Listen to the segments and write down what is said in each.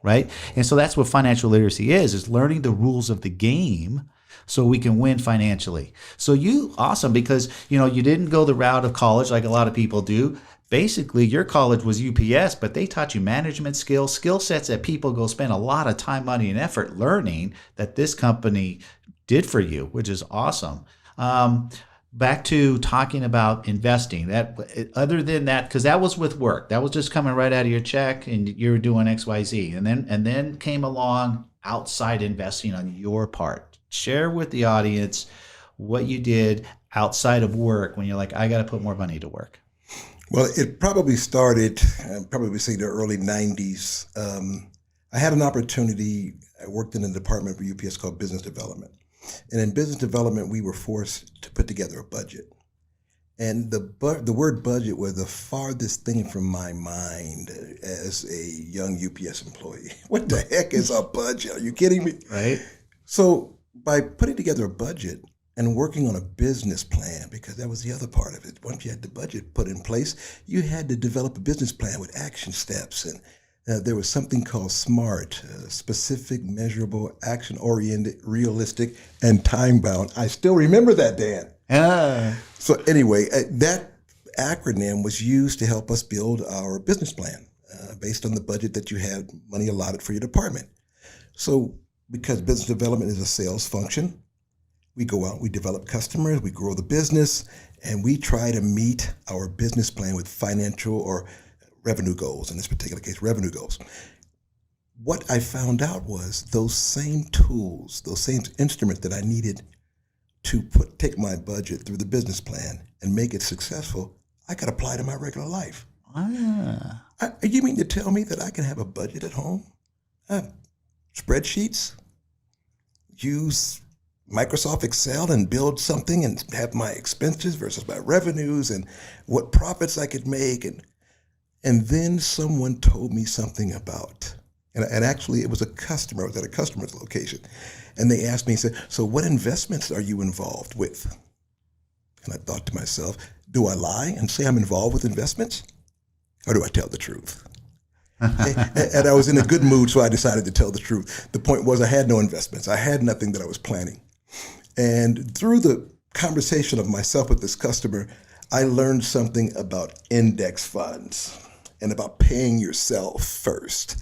right? And so that's what financial literacy is learning the rules of the game so we can win financially. So awesome, because you didn't go the route of college like a lot of people do. Basically, your college was UPS, but they taught you management skills, skill sets that people go spend a lot of time, money, and effort learning that this company did for you, which is awesome. Back to talking about investing. That other than that, because that was with work, that was just coming right out of your check, and you're doing XYZ, and then came along outside investing on your part. Share with the audience what you did outside of work when you're like, I got to put more money to work. Well, it probably started, probably say the early 90s. I had an opportunity. I worked in a department for UPS called business development. And in business development, we were forced to put together a budget. And the word budget was the farthest thing from my mind as a young UPS employee. What the heck is a budget? Are you kidding me? Right. So by putting together a budget and working on a business plan, because that was the other part of it. Once you had the budget put in place, you had to develop a business plan with action steps. And there was something called SMART, specific, measurable, action-oriented, realistic, and time-bound. I still remember that, Dan. So anyway, that acronym was used to help us build our business plan based on the budget that you had money allotted for your department. So because business development is a sales function, we go out, we develop customers, we grow the business, and we try to meet our business plan with financial or revenue goals, in this particular case, revenue goals. What I found out was those same tools, those same instruments that I needed to take my budget through the business plan and make it successful, I could apply to my regular life. You mean to tell me that I can have a budget at home? Spreadsheets? Use Microsoft Excel and build something and have my expenses versus my revenues and what profits I could make. And then someone told me something about, and actually it was a customer, I was at a customer's location, and they asked me, said, so what investments are you involved with? And I thought to myself, do I lie and say I'm involved with investments? Or do I tell the truth? And I was in a good mood, so I decided to tell the truth. The point was I had no investments. I had nothing that I was planning. And through the conversation of myself with this customer, I learned something about index funds and about paying yourself first.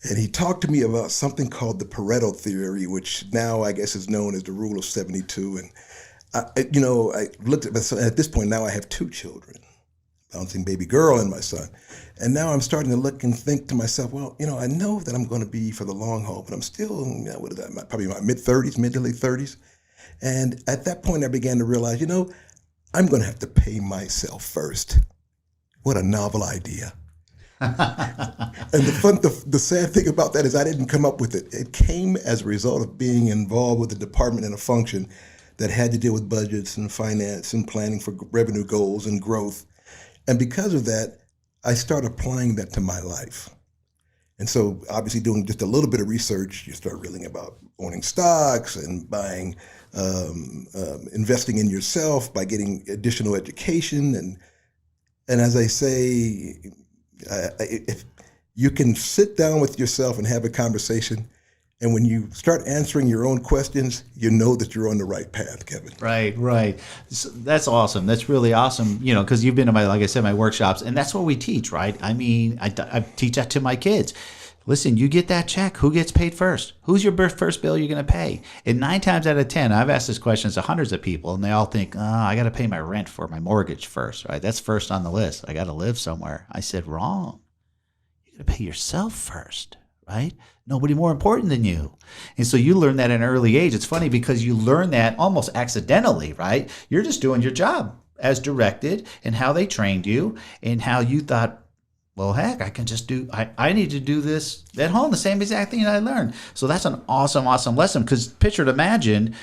And he talked to me about something called the Pareto theory, which now I guess is known as the rule of 72. And I looked at myself, at this point now I have 2 children, bouncing baby girl and my son. And now I'm starting to look and think to myself, well, I know that I'm going to be for the long haul, but I'm still, what is that, probably my mid-30s, mid to late 30s. And at that point I began to realize, I'm going to have to pay myself first. What a novel idea. And the sad thing about that is I didn't come up with it. It came as a result of being involved with a department and a function that had to deal with budgets and finance and planning for revenue goals and growth. And because of that, I started applying that to my life. And so obviously doing just a little bit of research, you start reading about owning stocks and buying, investing in yourself by getting additional education. And as I say, if you can sit down with yourself and have a conversation, and when you start answering your own questions, you know that you're on the right path, Kevin. Right. So that's awesome. That's really awesome, because you've been to like I said, my workshops, and that's what we teach, right? I mean, I teach that to my kids. Listen, you get that check. Who gets paid first? Who's your first bill you're going to pay? And 9 times out of 10, I've asked this question to hundreds of people, and they all think, I got to pay my rent for my mortgage first, right? That's first on the list. I got to live somewhere. I said, wrong. You got to pay yourself first, right? Nobody more important than you. And so you learn that at an early age. It's funny because you learn that almost accidentally, right? You're just doing your job as directed and how they trained you and how you thought, well, heck, I can just I need to do this at home, the same exact thing that I learned. So that's an awesome, awesome lesson, because picture to imagine,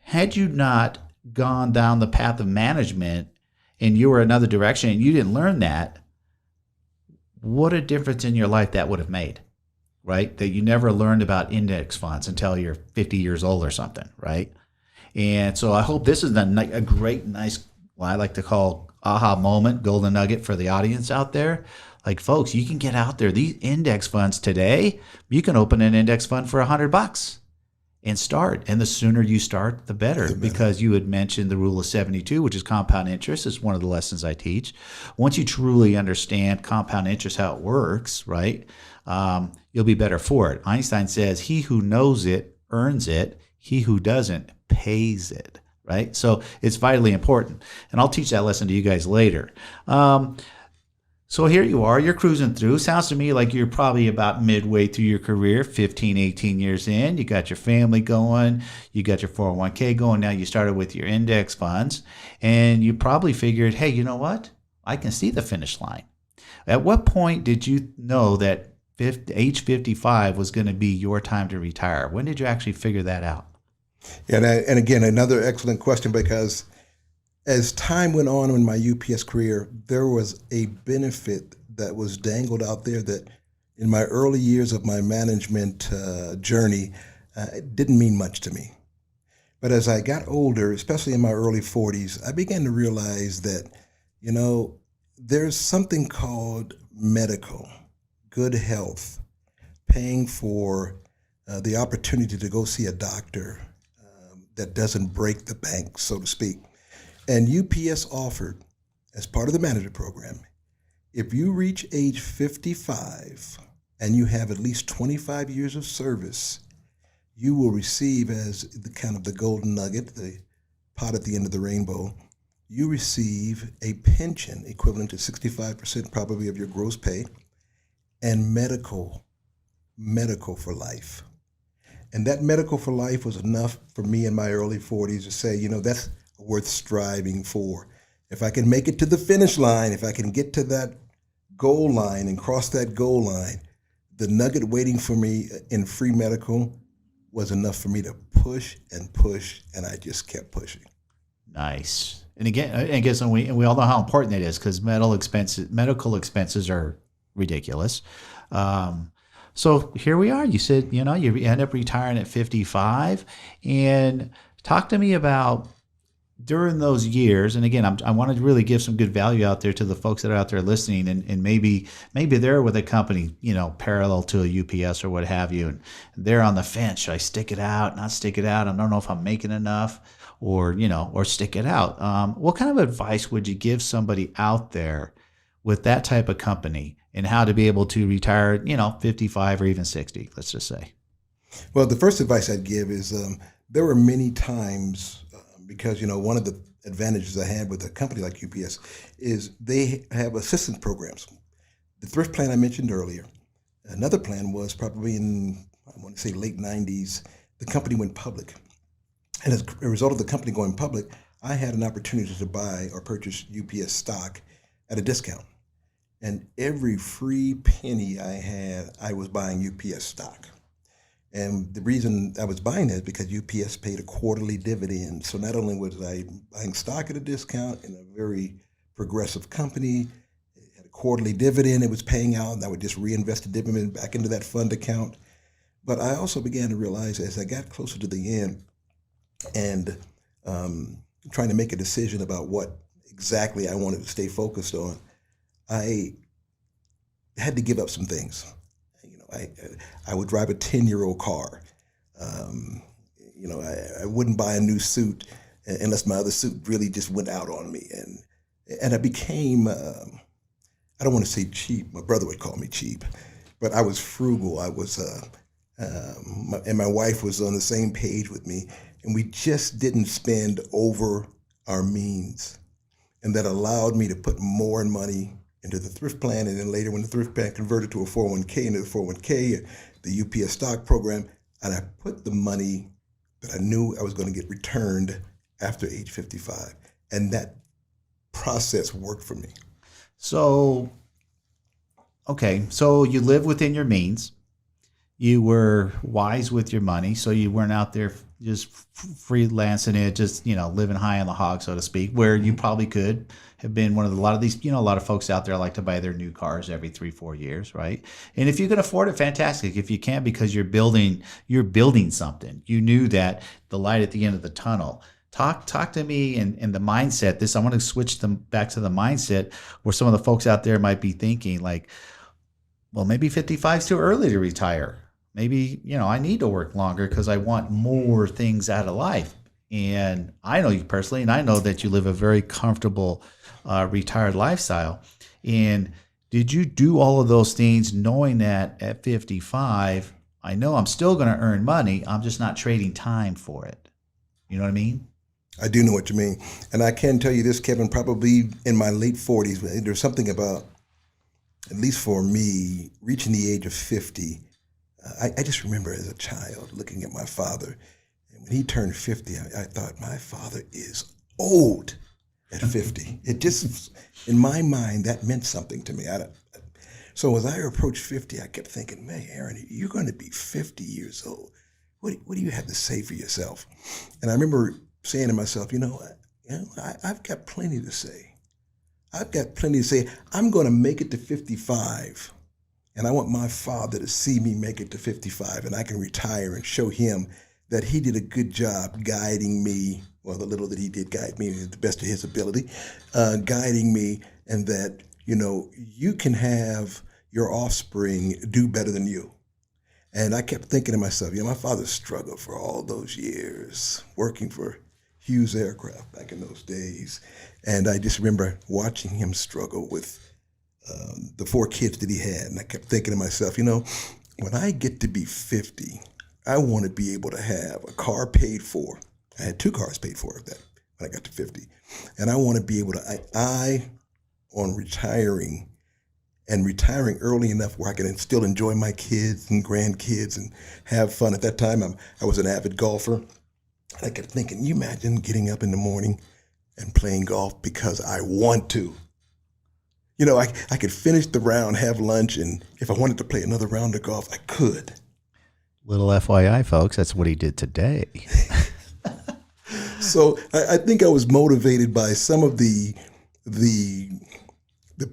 had you not gone down the path of management and you were another direction and you didn't learn that, what a difference in your life that would have made, right? That you never learned about index funds until you're 50 years old or something, right? And so I hope this is a great, nice, what I like to call aha moment, golden nugget for the audience out there. Like, folks, you can get out there. These index funds today, you can open an index fund for $100 and start. And the sooner you start, the better, because you had mentioned the rule of 72, which is compound interest. It's one of the lessons I teach. Once you truly understand compound interest, how it works, right, you'll be better for it. Einstein says, he who knows it earns it. He who doesn't pays it, right? So it's vitally important. And I'll teach that lesson to you guys later. So here you are, you're cruising through. Sounds to me like you're probably about midway through your career, 15, 18 years in. You got your family going, you got your 401k going. Now you started with your index funds, and you probably figured, hey, you know what? I can see the finish line. At what point did you know that age 55 was going to be your time to retire? When did you actually figure that out? Yeah, and again, another excellent question, because as time went on in my UPS career, there was a benefit that was dangled out there that in my early years of my management journey, it didn't mean much to me. But as I got older, especially in my early 40s, I began to realize that, there's something called medical, good health, paying for the opportunity to go see a doctor that doesn't break the bank, so to speak. And UPS offered, as part of the manager program, if you reach age 55 and you have at least 25 years of service, you will receive, as the golden nugget, the pot at the end of the rainbow, you receive a pension equivalent to 65% probably of your gross pay, and medical for life. And that medical for life was enough for me in my early 40s to say, that's worth striving for. If I can make it to the finish line, if I can get to that goal line and cross that goal line, the nugget waiting for me in free medical was enough for me to push, and I just kept pushing. Nice. And again, I guess we all know how important that is, because medical expenses are ridiculous. So here we are. You said, you end up retiring at 55, and talk to me about during those years. And again, I want to really give some good value out there to the folks that are out there listening, and maybe they're with a company, parallel to a UPS or what have you, and they're on the fence. Should I stick it out, not stick it out? I don't know if I'm making enough, or stick it out. What kind of advice would you give somebody out there with that type of company, and how to be able to retire, 55 or even 60, let's just say? Well, the first advice I'd give is there were many times, because, one of the advantages I had with a company like UPS is they have assistance programs. The thrift plan I mentioned earlier. Another plan was probably in, I want to say, late 90s, the company went public. And as a result of the company going public, I had an opportunity to buy or purchase UPS stock at a discount. And every free penny I had, I was buying UPS stock. And the reason I was buying that is because UPS paid a quarterly dividend. So not only was I buying stock at a discount in a very progressive company, it had a quarterly dividend it was paying out, and I would just reinvest the dividend back into that fund account. But I also began to realize, as I got closer to the end and trying to make a decision about what exactly I wanted to stay focused on, I had to give up some things. I would drive a 10-year-old car. I wouldn't buy a new suit unless my other suit really just went out on me. And I became, I don't want to say cheap. My brother would call me cheap, but I was frugal. I was, and my wife was on the same page with me, and we just didn't spend over our means. And that allowed me to put more money into the thrift plan, and then later when the thrift plan converted to a 401k, into the 401k, the UPS stock program, and I put the money that I knew I was going to get returned after age 55. And that process worked for me. So, okay, so you live within your means. You were wise with your money, so you weren't out there just freelancing it, just, living high on the hog, so to speak, where you probably could have been one of a lot of these, a lot of folks out there like to buy their new cars every 3-4 years, right? And if you can afford it, fantastic. If you can't, because you're building something, you knew that the light at the end of the tunnel, Talk to me in the mindset. This I want to switch them back to the mindset where some of the folks out there might be thinking like, well, maybe 55 is too early to retire. Maybe, I need to work longer because I want more things out of life. And I know you personally, and I know that you live a very comfortable retired lifestyle. And did you do all of those things knowing that at 55, I know I'm still going to earn money. I'm just not trading time for it. You know what I mean? I do know what you mean. And I can tell you this, Kevin, probably in my late 40s, there's something about, at least for me, reaching the age of 50. I just remember as a child looking at my father. And when he turned 50, I thought, my father is old at 50. It just, in my mind, that meant something to me. So as I approached 50, I kept thinking, man, Aaron, you're going to be 50 years old. What do you have to say for yourself? And I remember saying to myself, I've got plenty to say. I've got plenty to say. I'm going to make it to 55. And I want my father to see me make it to 55 and I can retire and show him that he did a good job guiding me, well, the little that he did guide me to the best of his ability, guiding me, and that, you can have your offspring do better than you. And I kept thinking to myself, my father struggled for all those years working for Hughes Aircraft back in those days. And I just remember watching him struggle with the 4 kids that he had. And I kept thinking to myself, when I get to be 50, I want to be able to have a car paid for. I had 2 cars paid for when I got to 50. And I want to be able to, on retiring, and retiring early enough where I can still enjoy my kids and grandkids and have fun. At that time, I was an avid golfer. And I kept thinking, you imagine getting up in the morning and playing golf because I want to. I could finish the round, have lunch, and if I wanted to play another round of golf, I could. Little FYI, folks, that's what he did today. So I think I was motivated by some of the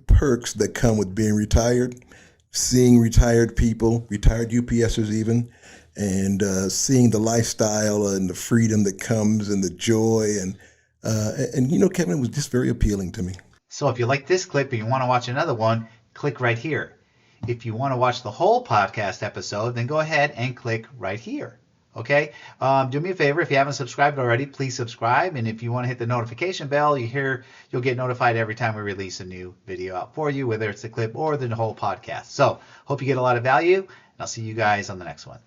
perks that come with being retired, seeing retired people, retired UPSers even, and seeing the lifestyle and the freedom that comes and the joy. And Kevin, it was just very appealing to me. So if you like this clip and you want to watch another one, click right here. If you want to watch the whole podcast episode, then go ahead and click right here. Okay? Do me a favor. If you haven't subscribed already, please subscribe. And if you want to hit the notification bell, you'll get notified every time we release a new video out for you, whether it's the clip or the whole podcast. So hope you get a lot of value, and I'll see you guys on the next one.